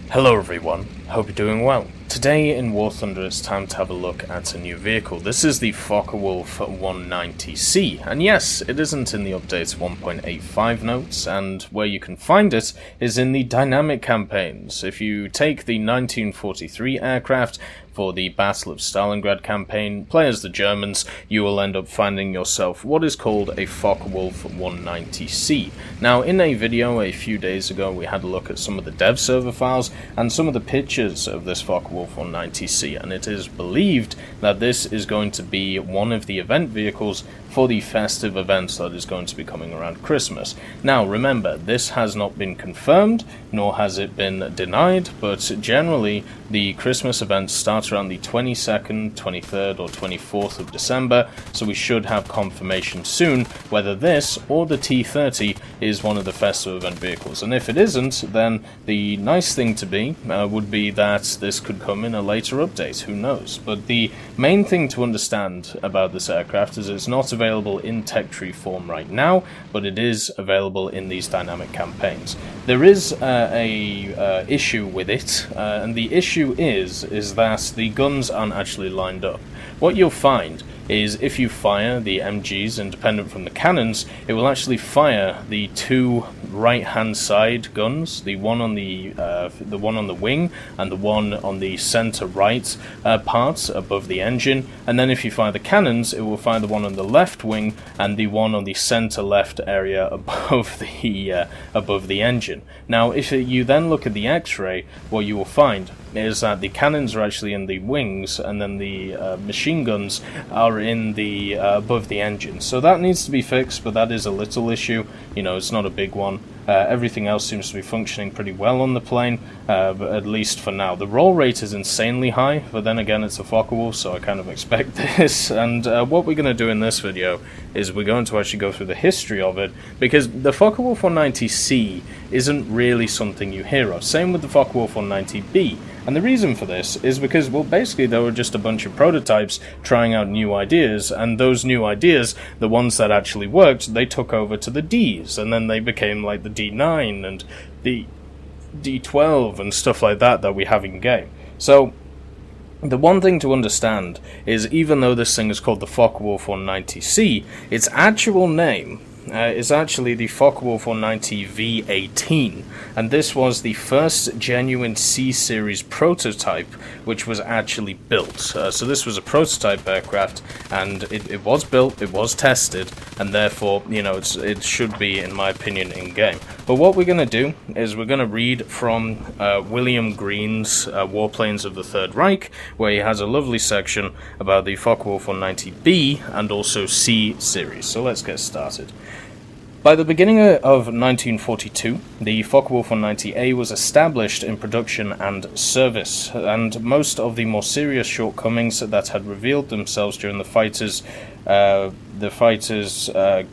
Hello everyone, hope you're doing well. Today in War Thunder it's time to have a look at a new vehicle. This is the Focke-Wulf 190C, and yes, it isn't in the update's 1.85 notes, and where you can find it is in the dynamic campaigns. If you take the 1943 aircraft for the Battle of Stalingrad campaign, play as the Germans, you will end up finding yourself what is called a Focke-Wulf 190C. Now, in a video a few days ago, we had a look at some of the dev server files and some of the pictures of this Focke-Wulf 190C, and it is believed that this is going to be one of the event vehicles for the festive events that is going to be coming around Christmas. Now, remember, this has not been confirmed, nor has it been denied, but generally the Christmas events start around the 22nd, 23rd or 24th of December, so we should have confirmation soon whether this or the T-30 is one of the festive event vehicles. And if it isn't, then the nice thing to be would be that this could come in a later update, who knows. But the main thing to understand about this aircraft is it's not available in tech tree form right now, but it is available in these dynamic campaigns. There is a issue with it, and the issue is that the guns aren't actually lined up. What you'll find is if you fire the MGs independent from the cannons, it will actually fire the two right-hand side guns, the one on the wing and the one on the center right part above the engine. And then if you fire the cannons, it will fire the one on the left wing and the one on the center left area above the engine. Now, if you then look at the X-ray, what you will find is that the cannons are actually in the wings, and then the machine guns are in the above the engine. So that needs to be fixed, but that is a little issue. You know, it's not a big one. Everything else seems to be functioning pretty well on the plane, but at least for now. The roll rate is insanely high, but then again, it's a Focke-Wulf, so I kind of expect this. And what we're going to do in this video is we're going to actually go through the history of it, because the Focke-Wulf 190C isn't really something you hear of. Same with the Focke-Wulf 190B. And the reason for this is because, well, basically there were just a bunch of prototypes trying out new ideas, and those new ideas, the ones that actually worked, they took over to the Ds, and then they became like the D9 and the D12 and stuff like that we have in game. So the one thing to understand is, even though this thing is called the Focke-Wulf 190C, its actual name is actually the Focke-Wulf 190 V18, and this was the first genuine C-series prototype which was actually built. So this was a prototype aircraft, and it was built, it was tested, and therefore, you know, it should be, in my opinion, in-game. But what we're going to do is we're going to read from William Green's Warplanes of the Third Reich, where he has a lovely section about the Focke-Wulf 190B and also C-series. So let's get started. By the beginning of 1942, the Focke-Wulf 190A was established in production and service, and most of the more serious shortcomings that had revealed themselves during the fighters'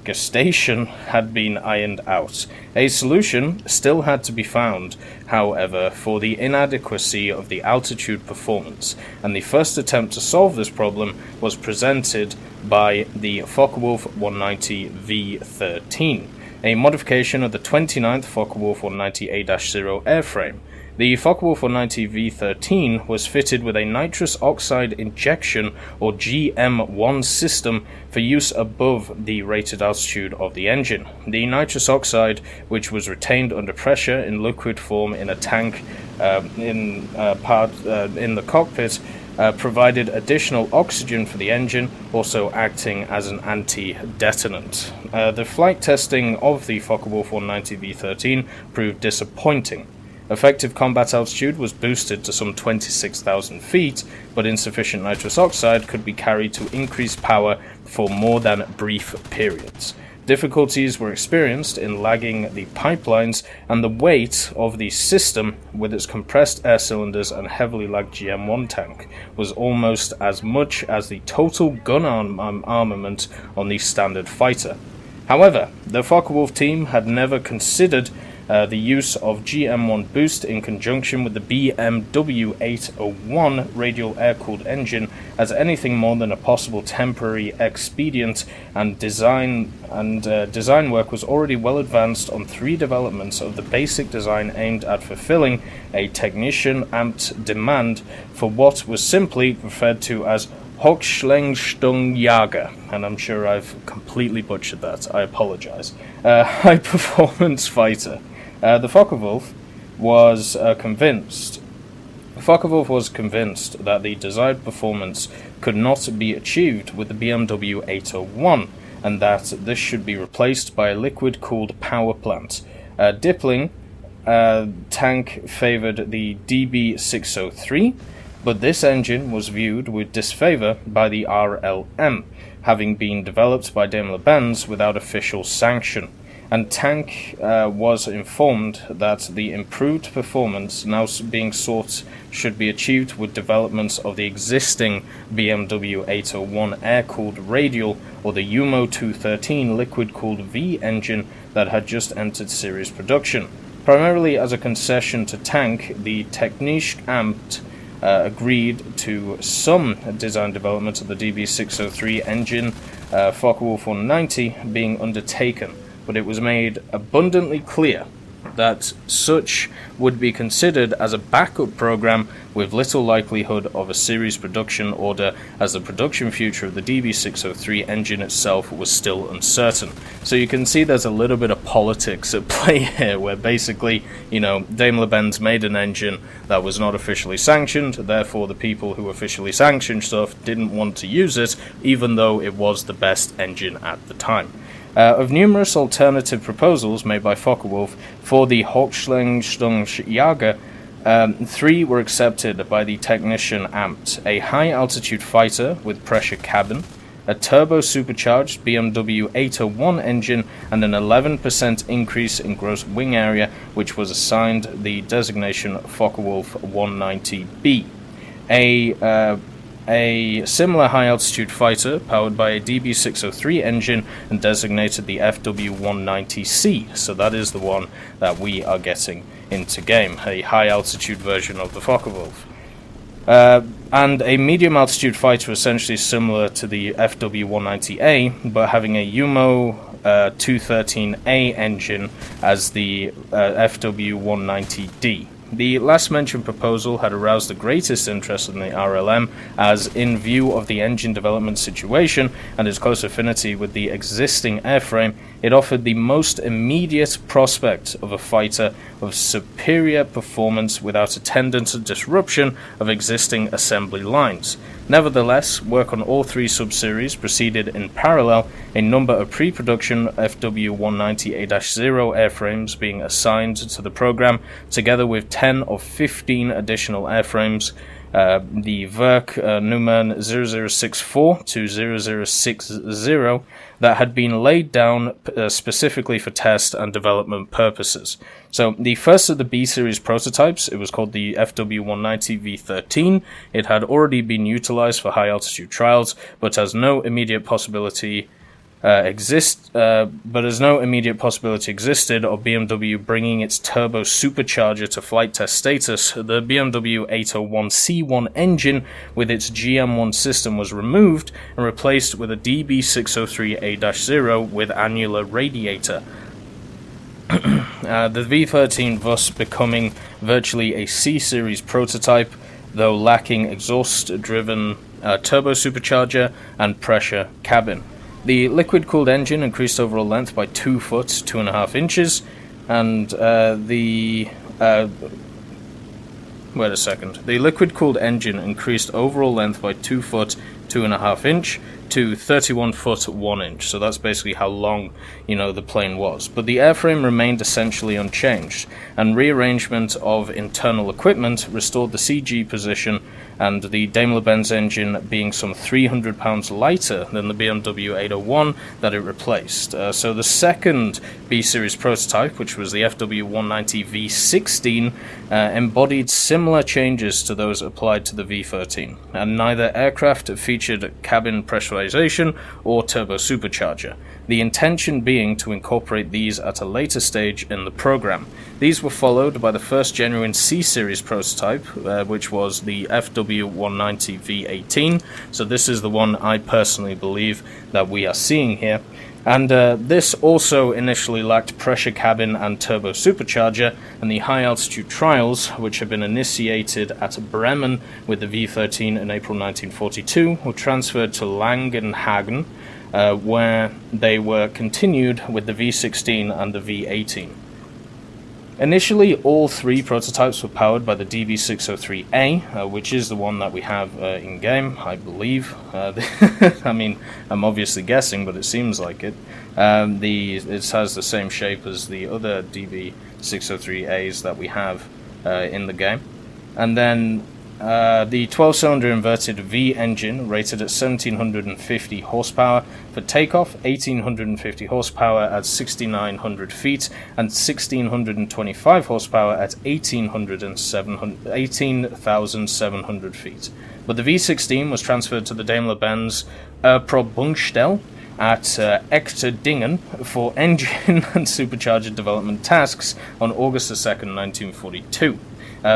gestation had been ironed out. A solution still had to be found, however, for the inadequacy of the altitude performance, and the first attempt to solve this problem was presented by the Focke-Wulf 190 V13, a modification of the 29th Focke-Wulf 190A-0 airframe. The Focke-Wulf 190 V13 was fitted with a nitrous oxide injection or GM1 system for use above the rated altitude of the engine. The nitrous oxide, which was retained under pressure in liquid form in a tank in the cockpit, provided additional oxygen for the engine, also acting as an anti-detonant. The flight testing of the Focke-Wulf 190 V13 proved disappointing. Effective combat altitude was boosted to some 26,000 feet, but insufficient nitrous oxide could be carried to increase power for more than brief periods. Difficulties were experienced in lagging the pipelines, and the weight of the system, with its compressed air cylinders and heavily lagged GM1 tank, was almost as much as the total gun armament on the standard fighter. However, the Focke-Wulf team had never considered the use of GM1 boost in conjunction with the BMW 801 radial air-cooled engine as anything more than a possible temporary expedient, and design work was already well advanced on 3 developments of the basic design aimed at fulfilling a technician-amped demand for what was simply referred to as Hochleistungsjäger, and I'm sure I've completely butchered that, I apologize. High-performance fighter. The Focke-Wulf was convinced that the desired performance could not be achieved with the BMW 801, and that this should be replaced by a liquid-cooled power plant. Dippling tank favored the DB603, but this engine was viewed with disfavor by the RLM, having been developed by Daimler-Benz without official sanction. And Tank was informed that the improved performance now being sought should be achieved with developments of the existing BMW 801 air-cooled radial or the UMO 213 liquid-cooled V engine that had just entered series production. Primarily as a concession to Tank, the Technisch-Amt agreed to some design development of the DB603 engine, Focke-Wulf 190, being undertaken, but it was made abundantly clear that such would be considered as a backup program with little likelihood of a series production order, as the production future of the DB603 engine itself was still uncertain. So you can see there's a little bit of politics at play here, where basically, Daimler-Benz made an engine that was not officially sanctioned, therefore the people who officially sanctioned stuff didn't want to use it, even though it was the best engine at the time. Of numerous alternative proposals made by Focke-Wulf for the Hochleistungsjäger, 3 were accepted by the Technician-Amt: a high-altitude fighter with pressure cabin, a turbo-supercharged BMW 801 engine, and an 11% increase in gross wing area, which was assigned the designation Focke-Wulf 190B. A similar high-altitude fighter, powered by a DB603 engine, and designated the FW190C, so that is the one that we are getting into game, a high-altitude version of the Focke-Wulf. And a medium-altitude fighter essentially similar to the FW190A, but having a UMO 213A engine as the FW190D. The last mentioned proposal had aroused the greatest interest in the RLM, as in view of the engine development situation and its close affinity with the existing airframe, it offered the most immediate prospect of a fighter of superior performance without attendant disruption of existing assembly lines. Nevertheless, work on all 3 subseries proceeded in parallel, a number of pre-production FW190A-0 airframes being assigned to the program, together with 10 of 15 additional airframes, the Werk Nummern 0064 to 0060, that had been laid down specifically for test and development purposes. So the first of the B-series prototypes, it was called the FW190 V13. It had already been utilized for high-altitude trials, but has no immediate possibility existed of BMW bringing its turbo supercharger to flight test status. The BMW 801C1 engine with its GM1 system was removed and replaced with a DB603A-0 with annular radiator. The V13 thus becoming virtually a C-series prototype, though lacking exhaust-driven turbo supercharger and pressure cabin. The liquid-cooled engine increased overall length by 2 foot 2.5 inches, and the liquid-cooled engine increased overall length by 2 foot 2.5 inch to 31 foot 1 inch. So that's basically how long, the plane was. But the airframe remained essentially unchanged, and rearrangement of internal equipment restored the CG position, and the Daimler-Benz engine being some 300 pounds lighter than the BMW 801 that it replaced. So the second B-series prototype, which was the FW190 V16, embodied similar changes to those applied to the V13, and neither aircraft featured cabin pressurization pressurization or turbo supercharger, the intention being to incorporate these at a later stage in the program. These were followed by the first genuine C-Series prototype, which was the FW190 V18, so this is the one I personally believe that we are seeing here. And this also initially lacked pressure cabin and turbo supercharger, and the high-altitude trials, which had been initiated at Bremen with the V13 in April 1942, were transferred to Langenhagen, where they were continued with the V16 and the V18. Initially, all three prototypes were powered by the DB603A, which is the one that we have in-game, I believe. I mean, I'm obviously guessing, but it seems like it. It has the same shape as the other DB603As that we have in the game. And then the 12-cylinder inverted V engine, rated at 1750 horsepower for takeoff, 1850 horsepower at 6900 feet, and 1625 horsepower at 18,700 feet. But the V16 was transferred to the Daimler-Benz Erprobungsstelle at Echterdingen for engine and supercharger development tasks on August 2nd, 1942.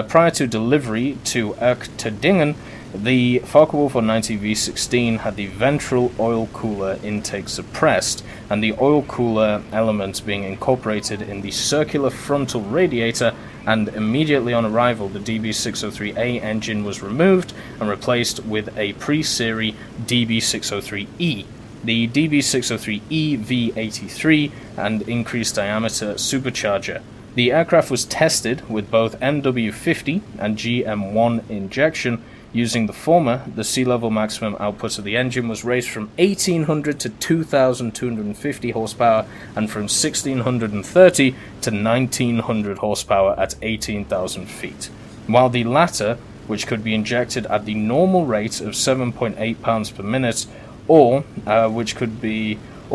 Prior to delivery to Echterdingen, the Focke-Wulf 190 V16 had the ventral oil cooler intake suppressed, and the oil cooler element being incorporated in the circular frontal radiator, and immediately on arrival the DB603A engine was removed and replaced with a pre-series DB603E. The DB603E V83 and increased diameter supercharger. The aircraft was tested with both MW50 and GM1 injection. Using the former, the sea level maximum output of the engine was raised from 1800 to 2250 horsepower and from 1630 to 1900 horsepower at 18,000 feet, while the latter, which could be injected at the normal rate of 7.8 pounds per minute, or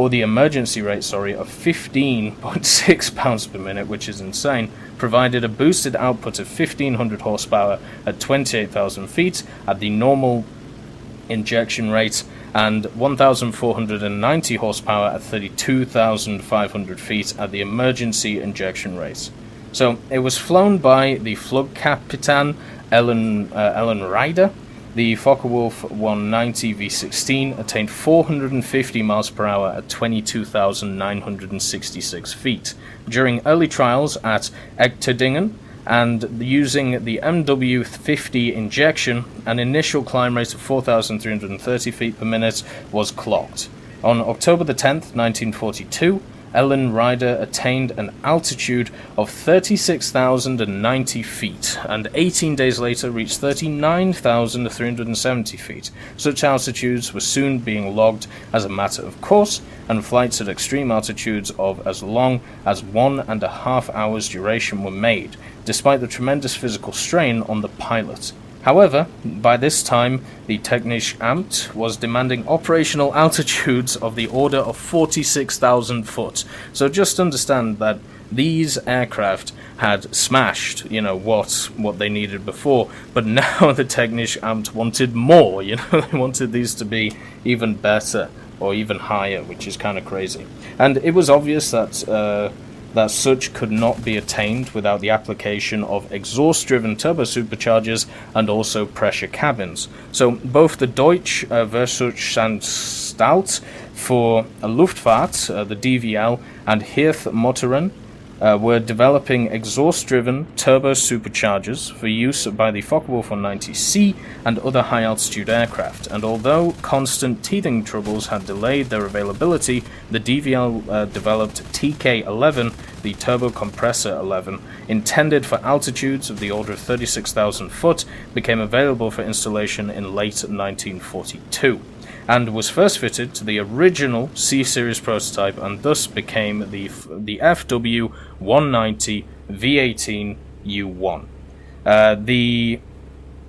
the emergency rate, of 15.6 pounds per minute, which is insane, provided a boosted output of 1500 horsepower at 28,000 feet at the normal injection rate and 1490 horsepower at 32,500 feet at the emergency injection rate. So it was flown by the Flugkapitän Ellen Ryder. The Focke-Wulf 190 V16 attained 450 miles per hour at 22,966 feet during early trials at Echterdingen, and using the MW50 injection, an initial climb rate of 4,330 feet per minute was clocked. On October the 10th, 1942, Ellen Ryder attained an altitude of 36,090 feet, and 18 days later reached 39,370 feet. Such altitudes were soon being logged as a matter of course, and flights at extreme altitudes of as long as 1.5 hours duration were made, despite the tremendous physical strain on the pilot. However, by this time, the Technische Amt was demanding operational altitudes of the order of 46,000 foot. So just understand that these aircraft had smashed, what they needed before, but now the Technische Amt wanted more, they wanted these to be even better or even higher, which is kind of crazy. And it was obvious that such could not be attained without the application of exhaust-driven turbo superchargers and also pressure cabins. So both the Deutsche Versuchsanstalt for Luftfahrt, the DVL, and Hirth Motoren were developing exhaust-driven turbo superchargers for use by the Focke-Wulf 190C and other high-altitude aircraft, and although constant teething troubles had delayed their availability, the DVL developed TK-11, the turbo compressor 11, intended for altitudes of the order of 36,000 foot, became available for installation in late 1942. And was first fitted to the original C-Series prototype and thus became the FW190 V18 U1. The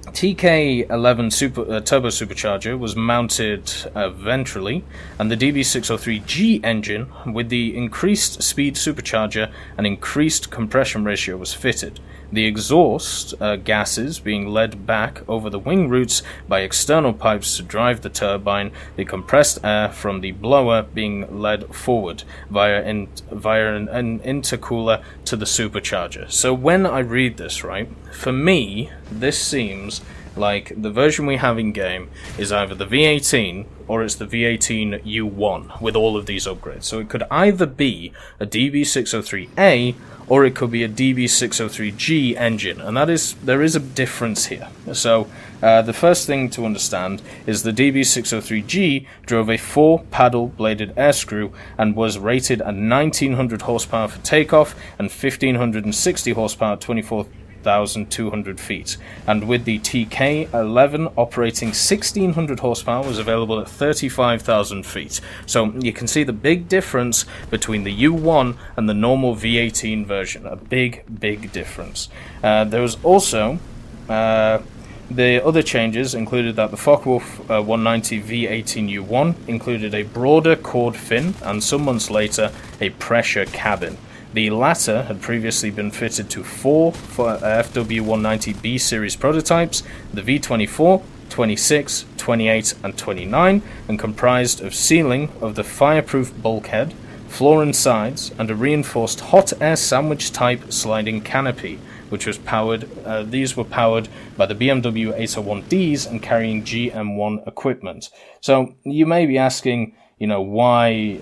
TK11 turbo supercharger was mounted ventrally, and the DB603G engine with the increased speed supercharger and increased compression ratio was fitted. the exhaust gases being led back over the wing roots by external pipes to drive the turbine, the compressed air from the blower being led forward via an intercooler to the supercharger. So when I read this, right, for me, this seems like the version we have in game is either the V18 or it's the V18 U1 with all of these upgrades. So it could either be a DB603A or it could be a DB603G engine, and there is a difference here. So the first thing to understand is the DB603G drove a 4-paddle bladed air screw and was rated at 1900 horsepower for takeoff and 1560 horsepower at 24,200 feet, and with the TK11 operating 1600 horsepower was available at 35,000 feet. So you can see the big difference between the U1 and the normal V18 version, a big difference. There was also the other changes included that the Focke-Wulf 190 V18 U1 included a broader chord fin and some months later a pressure cabin. The latter had previously been fitted to 4 FW190B series prototypes, the V24, 26, 28 and 29, and comprised of sealing of the fireproof bulkhead, floor and sides, and a reinforced hot air sandwich type sliding canopy, which was powered. These were powered by the BMW 801Ds and carrying GM1 equipment. So you may be asking, why.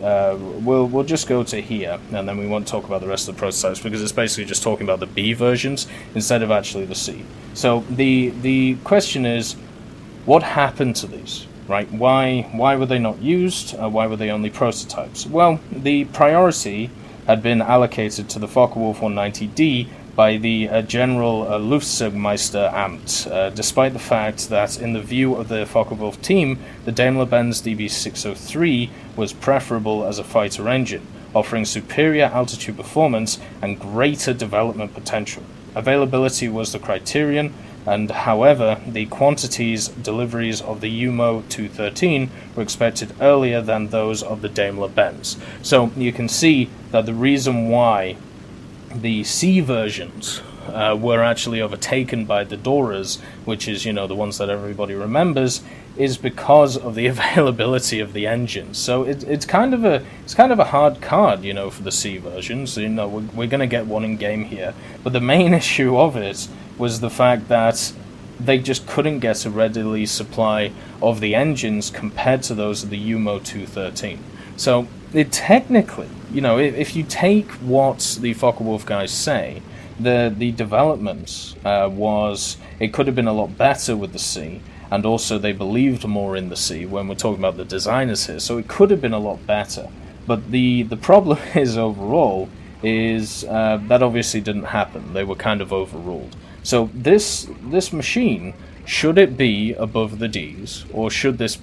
We'll just go to here, and then we won't talk about the rest of the prototypes because it's basically just talking about the B versions instead of actually the C. So the question is, what happened to these? Right? Why were they not used? Why were they only prototypes? Well, the priority had been allocated to the Focke-Wulf 190D by the General Luftzeugmeister Amt, despite the fact that in the view of the Focke-Wulf team, the Daimler-Benz DB603 was preferable as a fighter engine, offering superior altitude performance and greater development potential. Availability was the criterion, and however, the deliveries of the UMO 213 were expected earlier than those of the Daimler-Benz. So you can see that the reason why the C versions were actually overtaken by the Doras, which is, the ones that everybody remembers, is because of the availability of the engines. So it's kind of a hard card, for the C versions. We're going to get one in game here, but the main issue of it was the fact that they just couldn't get a readily supply of the engines compared to those of the UMO 213. So it technically, if you take what the Focke-Wulf guys say, the development it could have been a lot better with the C, and also they believed more in the C when we're talking about the designers here, so it could have been a lot better. But the problem is overall is that obviously didn't happen. They were kind of overruled. So this machine, should it be above the Ds, or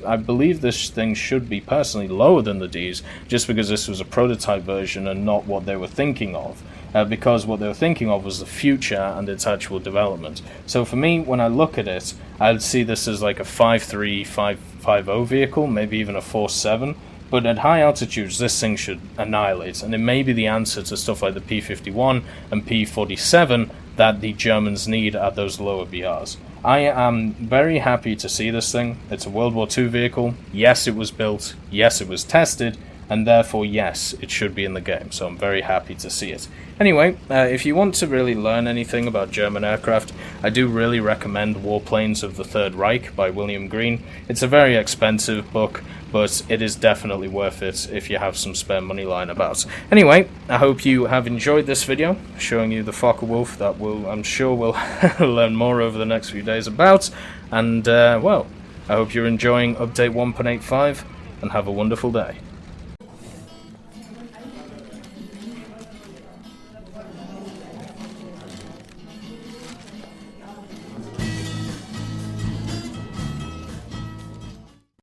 I believe this thing should be personally lower than the Ds, just because this was a prototype version and not what they were thinking of, because what they were thinking of was the future and its actual development. So for me, when I look at it, I'd see this as like a 5.3, 5.50 vehicle, maybe even a 4.7, but at high altitudes this thing should annihilate, and it may be the answer to stuff like the P51 and P47 that the Germans need at those lower BRs. I am very happy to see this thing. It's a World War II vehicle. Yes, it was built. Yes, it was tested. And therefore, yes, it should be in the game. So I'm very happy to see it. Anyway, if you want to really learn anything about German aircraft, I do really recommend Warplanes of the Third Reich by William Green. It's a very expensive book, but it is definitely worth it if you have some spare money lying about. Anyway, I hope you have enjoyed this video, showing you the Focke-Wulf that I'm sure we'll learn more over the next few days about. And, well, I hope you're enjoying Update 1.85, and have a wonderful day.